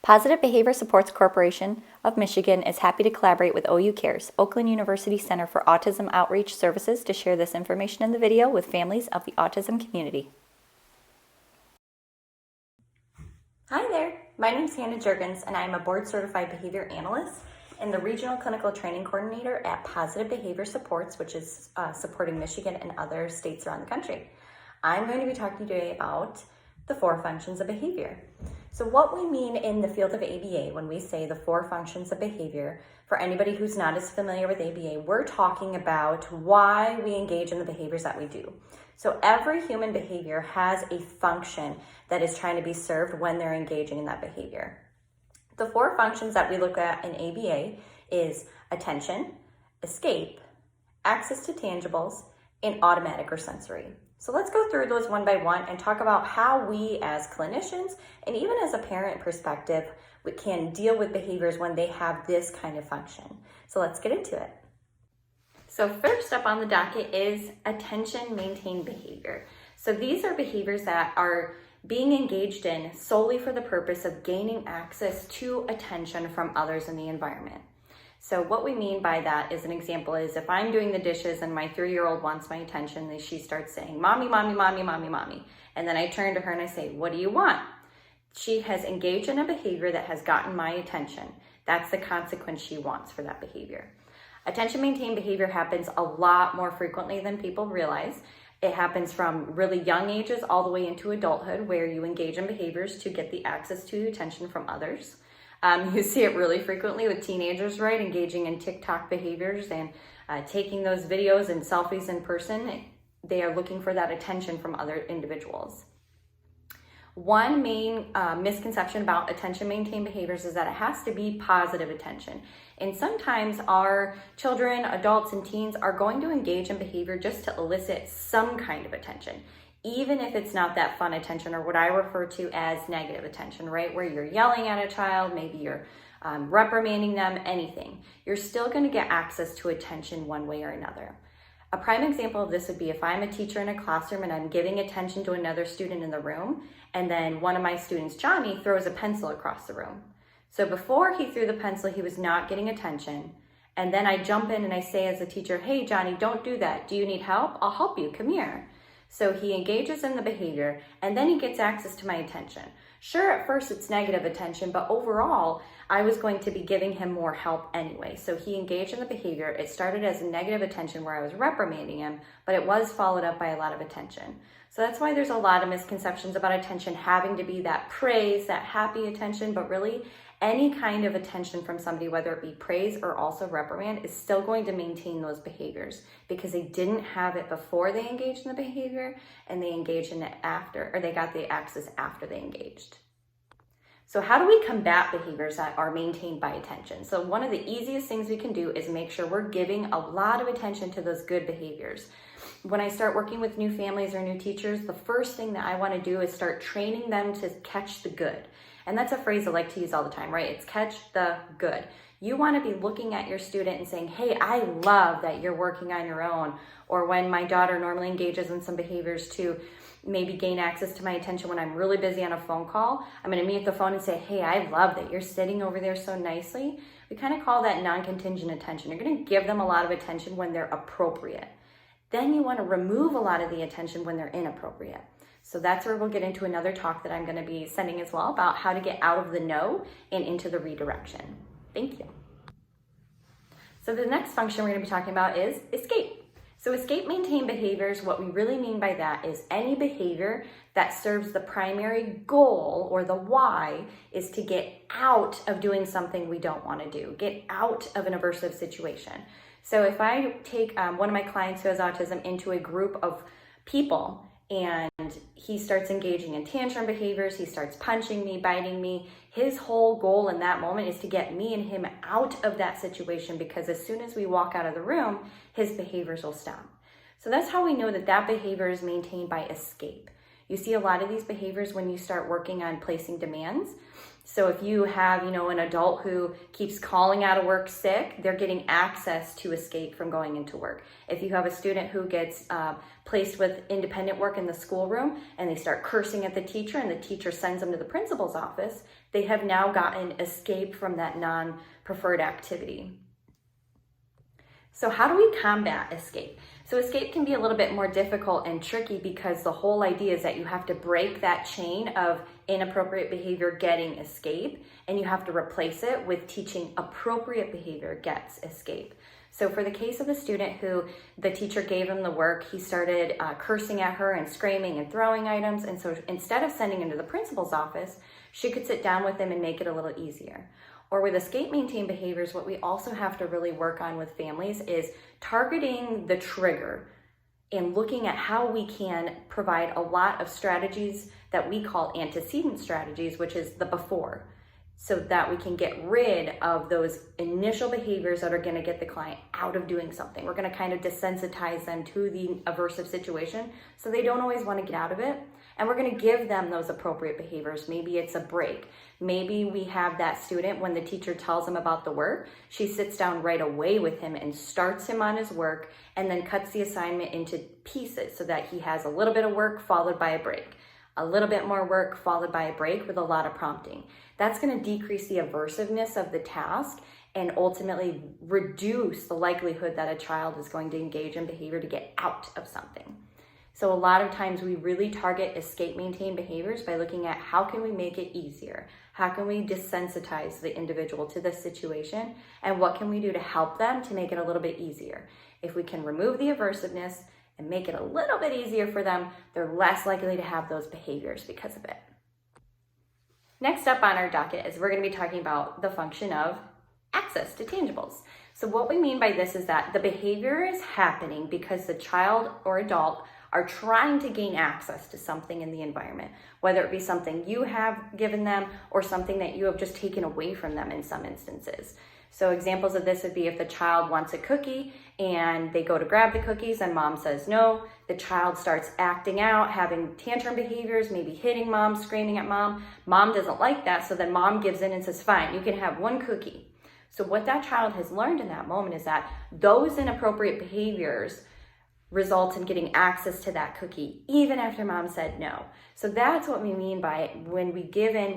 Positive Behavior Supports Corporation of Michigan is happy to collaborate with OUCARES, Oakland University Center for Autism Outreach Services, to share this information in the video with families of the autism community. Hi there, my name is Hannah Juergens and I am a board certified behavior analyst and the regional clinical training coordinator at Positive Behavior Supports, which is supporting Michigan and other states around the country. I'm going to be talking today about the 4 functions of behavior. So what we mean in the field of ABA when we say the 4 functions of behavior, for anybody who's not as familiar with ABA, we're talking about why we engage in the behaviors that we do. So every human behavior has a function that is trying to be served when they're engaging in that behavior. The 4 functions that we look at in ABA is attention, escape, access to tangibles, and automatic or sensory. So let's go through those one by one and talk about how we as clinicians and even as a parent perspective, we can deal with behaviors when they have this kind of function. So let's get into it. So first up on the docket is attention maintained behavior. So these are behaviors that are being engaged in solely for the purpose of gaining access to attention from others in the environment. So what we mean by that is, an example is if I'm doing the dishes and my 3-year-old wants my attention, then she starts saying, "Mommy, mommy, mommy, mommy, mommy." And then I turn to her and I say, "What do you want?" She has engaged in a behavior that has gotten my attention. That's the consequence she wants for that behavior. Attention maintained behavior happens a lot more frequently than people realize. It happens from really young ages all the way into adulthood, where you engage in behaviors to get the access to attention from others. You see it really frequently with teenagers, right? Engaging in TikTok behaviors and taking those videos and selfies in person. They are looking for that attention from other individuals. One main misconception about attention maintained behaviors is that it has to be positive attention. And sometimes our children, adults, and teens are going to engage in behavior just to elicit some kind of attention, even if it's not that fun attention, or what I refer to as negative attention, right? Where you're yelling at a child, maybe you're reprimanding them, anything. You're still going to get access to attention one way or another. A prime example of this would be if I'm a teacher in a classroom and I'm giving attention to another student in the room, and then one of my students, Johnny, throws a pencil across the room. So before he threw the pencil, he was not getting attention. And then I jump in and I say as a teacher, "Hey, Johnny, don't do that. Do you need help? I'll help you. Come here." So he engages in the behavior and then he gets access to my attention. Sure, at first it's negative attention, but overall, I was going to be giving him more help anyway. So he engaged in the behavior. It started as a negative attention where I was reprimanding him, but it was followed up by a lot of attention. So that's why there's a lot of misconceptions about attention having to be that praise, that happy attention, but really any kind of attention from somebody, whether it be praise or also reprimand, is still going to maintain those behaviors because they didn't have it before they engaged in the behavior and they engaged in it after, or they got the access after they engaged. So how do we combat behaviors that are maintained by attention? So one of the easiest things we can do is make sure we're giving a lot of attention to those good behaviors. When I start working with new families or new teachers, the first thing that I want to do is start training them to catch the good. And that's a phrase I like to use all the time, right? It's catch the good. You want to be looking at your student and saying, "Hey, I love that you're working on your own." Or when my daughter normally engages in some behaviors to maybe gain access to my attention when I'm really busy on a phone call, I'm going to mute the phone and say, "Hey, I love that you're sitting over there so nicely." We kind of call that non-contingent attention. You're going to give them a lot of attention when they're appropriate. Then you want to remove a lot of the attention when they're inappropriate. So that's where we'll get into another talk that I'm going to be sending as well about how to get out of the no and into the redirection. Thank you. So the next function we're going to be talking about is escape. So escape maintained behaviors, what we really mean by that is any behavior that serves the primary goal, or the why, is to get out of doing something we don't want to do, get out of an aversive situation. So if I take one of my clients who has autism into a group of people, and he starts engaging in tantrum behaviors, he starts punching me, biting me. His whole goal in that moment is to get me and him out of that situation, because as soon as we walk out of the room, his behaviors will stop. So that's how we know that that behavior is maintained by escape. You see a lot of these behaviors when you start working on placing demands. So if you have, an adult who keeps calling out of work sick, they're getting access to escape from going into work. If you have a student who gets placed with independent work in the schoolroom and they start cursing at the teacher and the teacher sends them to the principal's office, they have now gotten escape from that non-preferred activity. So how do we combat escape? So escape can be a little bit more difficult and tricky because the whole idea is that you have to break that chain of inappropriate behavior getting escape, and you have to replace it with teaching appropriate behavior gets escape. So for the case of the student who the teacher gave him the work, he started cursing at her and screaming and throwing items. And so instead of sending him to the principal's office, she could sit down with him and make it a little easier. Or with escape maintain behaviors, what we also have to really work on with families is targeting the trigger and looking at how we can provide a lot of strategies that we call antecedent strategies, which is the before, so that we can get rid of those initial behaviors that are going to get the client out of doing something. We're going to kind of desensitize them to the aversive situation so they don't always want to get out of it. And we're going to give them those appropriate behaviors. Maybe it's a break. Maybe we have that student, when the teacher tells him about the work, she sits down right away with him and starts him on his work and then cuts the assignment into pieces so that he has a little bit of work followed by a break, a little bit more work followed by a break with a lot of prompting. That's going to decrease the aversiveness of the task and ultimately reduce the likelihood that a child is going to engage in behavior to get out of something. So a lot of times we really target escape maintain behaviors by looking at how can we make it easier? How can we desensitize the individual to this situation? And what can we do to help them to make it a little bit easier? If we can remove the aversiveness and make it a little bit easier for them, they're less likely to have those behaviors because of it. Next up on our docket is we're going to be talking about the function of access to tangibles. So what we mean by this is that the behavior is happening because the child or adult are trying to gain access to something in the environment, whether it be something you have given them or something that you have just taken away from them in some instances. So examples of this would be if the child wants a cookie and they go to grab the cookies and mom says no, the child starts acting out, having tantrum behaviors, maybe hitting mom, screaming at mom. Mom doesn't like that, so then mom gives in and says, fine, you can have one cookie. So what that child has learned in that moment is that those inappropriate behaviors result in getting access to that cookie even after mom said no. So that's what we mean by when we give in,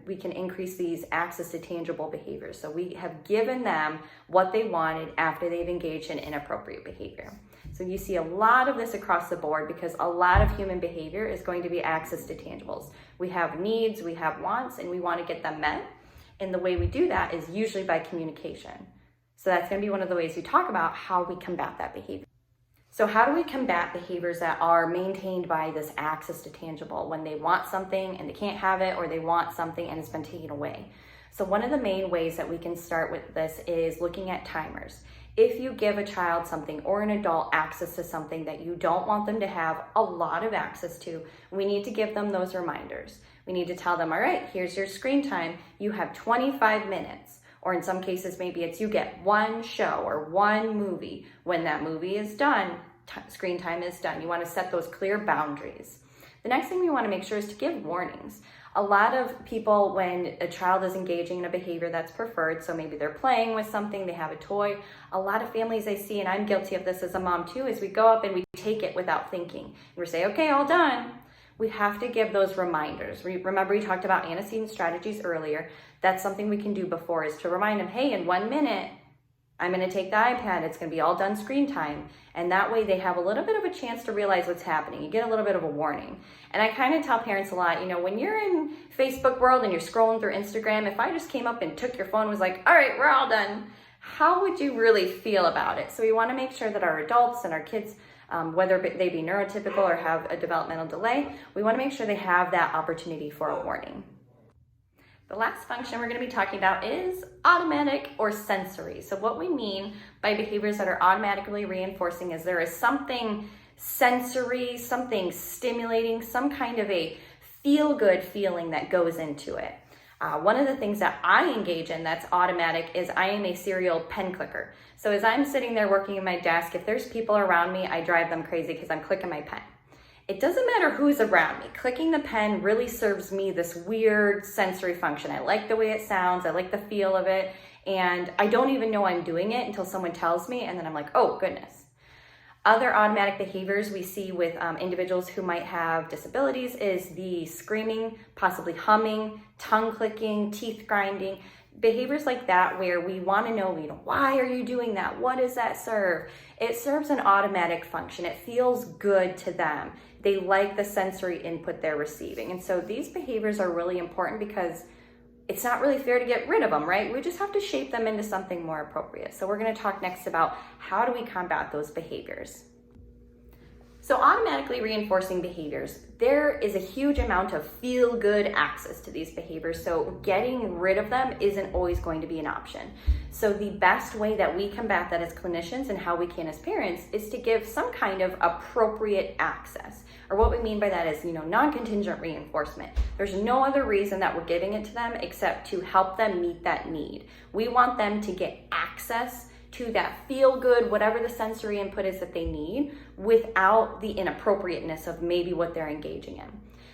we can increase these access to tangible behaviors. So we have given them what they wanted after they've engaged in inappropriate behavior. So you see a lot of this across the board because a lot of human behavior is going to be access to tangibles. We have needs, we have wants, and we want to get them met. And the way we do that is usually by communication. So that's going to be one of the ways we talk about how we combat that behavior. So how do we combat behaviors that are maintained by this access to tangible when they want something and they can't have it, or they want something and it's been taken away? So one of the main ways that we can start with this is looking at timers. If you give a child something or an adult access to something that you don't want them to have a lot of access to, we need to give them those reminders. We need to tell them, all right, here's your screen time. You have 25 minutes. Or in some cases, maybe it's you get one show or one movie. When that movie is done, screen time is done. You want to set those clear boundaries. The next thing we want to make sure is to give warnings. A lot of people, when a child is engaging in a behavior that's preferred, so maybe they're playing with something, they have a toy, a lot of families I see, and I'm guilty of this as a mom too, is we go up and we take it without thinking. And we say, okay, all done. We have to give those reminders. Remember we talked about antecedent strategies earlier. That's something we can do before, is to remind them, hey, in 1 minute, I'm going to take the iPad. It's going to be all done screen time. And that way they have a little bit of a chance to realize what's happening. You get a little bit of a warning. And I kind of tell parents a lot, when you're in Facebook world and you're scrolling through Instagram, if I just came up and took your phone and was like, all right, we're all done, how would you really feel about it? So we want to make sure that our adults and our kids, whether they be neurotypical or have a developmental delay, we want to make sure they have that opportunity for a warning. The last function we're going to be talking about is automatic or sensory. So what we mean by behaviors that are automatically reinforcing is there is something sensory, something stimulating, some kind of a feel-good feeling that goes into it. One of the things that I engage in that's automatic is I am a serial pen clicker. So as I'm sitting there working at my desk, if there's people around me, I drive them crazy because I'm clicking my pen. it doesn't matter who's around me. Clicking the pen really serves me this weird sensory function. I like the way it sounds, I like the feel of it, and I don't even know I'm doing it until someone tells me, and then I'm like, oh goodness. Other automatic behaviors we see with individuals who might have disabilities is the screaming, possibly humming, tongue clicking, teeth grinding, behaviors like that where we want to know, why are you doing that? What does that serve? It serves an automatic function. It feels good to them. They like the sensory input they're receiving. And so these behaviors are really important because it's not really fair to get rid of them, right? We just have to shape them into something more appropriate. So we're going to talk next about how do we combat those behaviors. So automatically reinforcing behaviors, there is a huge amount of feel-good access to these behaviors, so getting rid of them isn't always going to be an option. So the best way that we combat that as clinicians and how we can as parents is to give some kind of appropriate access. Or what we mean by that is, non-contingent reinforcement. There's no other reason that we're giving it to them except to help them meet that need. We want them to get access to that feel good, whatever the sensory input is that they need, without the inappropriateness of maybe what they're engaging in.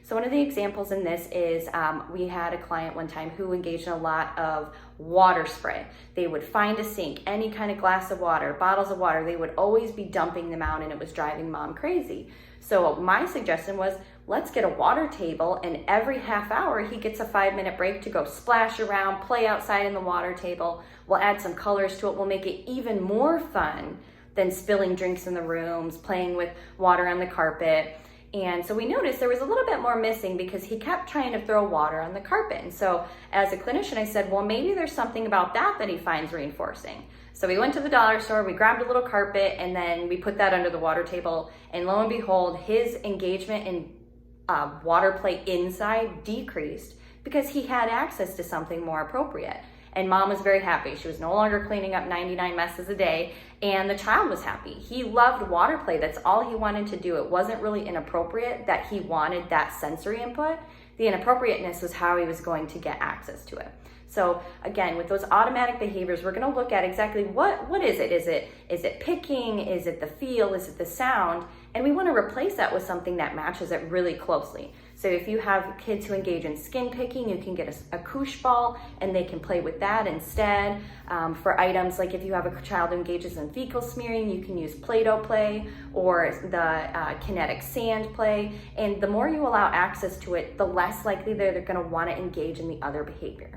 So one of the examples in this is we had a client one time who engaged in a lot of water spray. They would find a sink, any kind of glass of water, bottles of water, they would always be dumping them out, and it was driving mom crazy. So my suggestion was, let's get a water table, and every half hour he gets a 5-minute break to go splash around, play outside in the water table. We'll add some colors to it. We'll make it even more fun than spilling drinks in the rooms, playing with water on the carpet. And so we noticed there was a little bit more missing because he kept trying to throw water on the carpet. And so as a clinician, I said, well, maybe there's something about that he finds reinforcing. So we went to the dollar store, we grabbed a little carpet, and then we put that under the water table. And lo and behold, his engagement in water play inside decreased because he had access to something more appropriate. And mom was very happy. She was no longer cleaning up 99 messes a day, and the child was happy. He loved water play. That's all he wanted to do. It wasn't really inappropriate that he wanted that sensory input. The inappropriateness was how he was going to get access to it. So again, with those automatic behaviors, we're going to look at exactly what is it? Is it picking? Is it the feel? Is it the sound? And we want to replace that with something that matches it really closely. So if you have kids who engage in skin picking, you can get a couche ball and they can play with that instead. For items like if you have a child who engages in fecal smearing, you can use Play-Doh play or the kinetic sand play. And the more you allow access to it, the less likely they're going to want to engage in the other behavior.